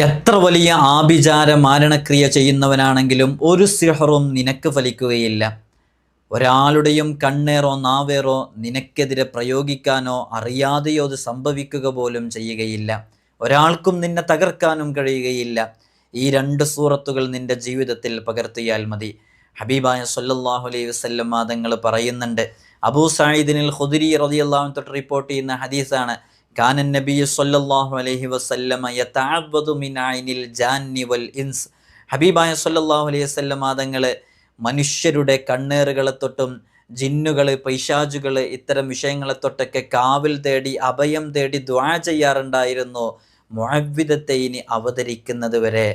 എത്ര വലിയ ആഭിചാര മാരണക്രിയ ചെയ്യുന്നവനാണെങ്കിലും ഒരു സിഹറും നിനക്ക് ഫലിക്കുകയില്ല. ഒരാളുടെയും കണ്ണേറോ നാവേറോ നിനക്കെതിരെ പ്രയോഗിക്കാനോ അറിയാതെയോ അത് സംഭവിക്കുക പോലും ചെയ്യുകയില്ല. ഒരാൾക്കും നിന്നെ തകർക്കാനും കഴിയുകയില്ല. ഈ രണ്ട് സൂറത്തുകൾ നിന്റെ ജീവിതത്തിൽ പകർത്തിയാൽ മതി. ഹബീബായ സ്വല്ലല്ലാഹു അലൈഹി വസല്ലം തങ്ങൾ പറയുന്നുണ്ട്, അബൂ സഈദിനിൽ ഖുദരി റളിയല്ലാഹു അൻഹു തൊട്ട് റിപ്പോർട്ട് ചെയ്യുന്ന ഹദീസാണ്, കാനൻ നബിയ്യു സ്വല്ലല്ലാഹു അലൈഹി വസല്ലമ യതഅവ്വദു മിൻ ഐനിൽ ജാന്നി വൽ ഇൻസ്. ഹബീബായ സ്വല്ലല്ലാഹു അലൈഹി വസല്ലം തങ്ങൾ മനുഷ്യരുടെ കണ്ണേറുകളെ തൊട്ടും ജിന്നുകൾ, പൈശാചുകൾ, ഇത്തരം വിഷയങ്ങളെ തൊട്ടൊക്കെ കാവൽ തേടി അഭയം തേടി ദുആ ചെയ്യാറുണ്ടായിരുന്നു മുഅവ്വിദത്തൈനി അവതരിക്കുന്നത് വരെ.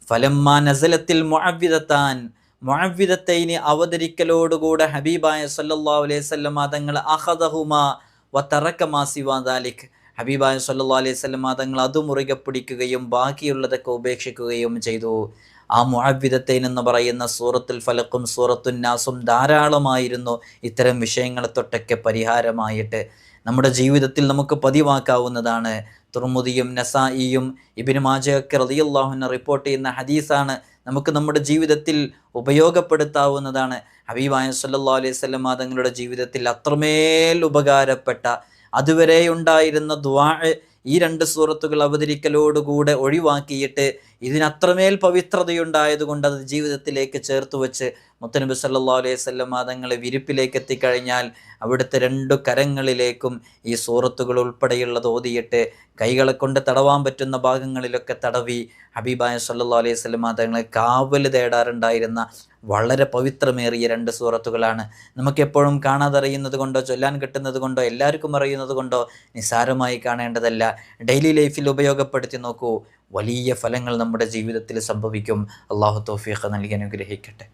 ഫലമ്മാ നസലത്തിൽ മുഅവ്വിദത്താൻ, മുഅവ്വിദത്തൈനി അവതരിക്കലോടുകൂടെ ഹബീബായ സല്ലല്ലാഹു അലൈഹി വസല്ലം തങ്ങൾ അഖദഹുമാ വതറക മാ സിവാ ദാലിക്, ഹബീബായ സല്ലല്ലാഹു അലൈഹി വസല്ലം തങ്ങൾ അത് മുറുകെ പിടിക്കുകയും ബാക്കിയുള്ളതൊക്കെ ഉപേക്ഷിക്കുകയും ചെയ്തു. ആ മുഅവ്വിദത്തൈൻ എന്ന് പറയുന്ന സൂറത്തുൽ ഫലഖും സൂറത്തുൻ നാസും ധാരാളമായിരുന്നു ഇത്തരം വിഷയങ്ങളെ തൊട്ടൊക്കെ പരിഹാരമായിട്ട്. നമ്മുടെ ജീവിതത്തിൽ നമുക്ക് പതിവാക്കാവുന്നതാണ്. തുർമുദിയും നസായിയും ഇബ്നു മാജഹ് റളിയല്ലാഹു അൻഹു റിപ്പോർട്ട് ചെയ്യുന്ന ഹദീസാണ്. നമുക്ക് നമ്മുടെ ജീവിതത്തിൽ ഉപയോഗപ്പെടുത്താവുന്നതാണ്. ഹബീബായ സല്ലല്ലാഹു അലൈഹി വസല്ലം തങ്ങളുടെ ജീവിതത്തിൽ അത്രമേൽ ഉപകാരപ്പെട്ട, അതുവരെ ഉണ്ടായിരുന്ന ദുആ ഈ രണ്ട് സൂറത്തുകൾ അവതരിക്കലോടുകൂടെ ഒഴിവാക്കിയിട്ട് ഇതിനത്രമേൽ പവിത്രതയുണ്ടായതുകൊണ്ട് അത് ജീവിതത്തിലേക്ക് ചേർത്ത് വെച്ച് മുത്തനബി സല്ലല്ലാഹു അലൈഹി വസല്ലം തങ്ങൾ വിരിപ്പിലേക്ക് എത്തിക്കഴിഞ്ഞാൽ അവിടുത്തെ രണ്ടു കരങ്ങളിലേക്കും ഈ സൂറത്തുകൾ ഉൾപ്പെടെയുള്ളത് ഓതിയിട്ട് കൈകളെ കൊണ്ട് തടവാൻ പറ്റുന്ന ഭാഗങ്ങളിലൊക്കെ തടവി ഹബീബായ സല്ലല്ലാഹു അലൈഹി വസല്ലം തങ്ങളെ കാവൽ തേടാറുണ്ടായിരുന്ന വളരെ പവിത്രമേറിയ രണ്ട് സൂറത്തുകളാണ്. നമുക്കെപ്പോഴും കാണാതറിയുന്നത് കൊണ്ടോ ചൊല്ലാൻ കിട്ടുന്നത് കൊണ്ടോ എല്ലാവർക്കും അറിയുന്നത് കൊണ്ടോ നിസ്സാരമായി കാണേണ്ടതല്ല. ഡെയിലി ലൈഫിൽ ഉപയോഗപ്പെടുത്തി നോക്കൂ, വലിയ ഫലങ്ങൾ നമ്മുടെ ജീവിതത്തിൽ സംഭവിക്കും. അള്ളാഹു തൗഫീഖ് നൽകി അനുഗ്രഹിക്കട്ടെ.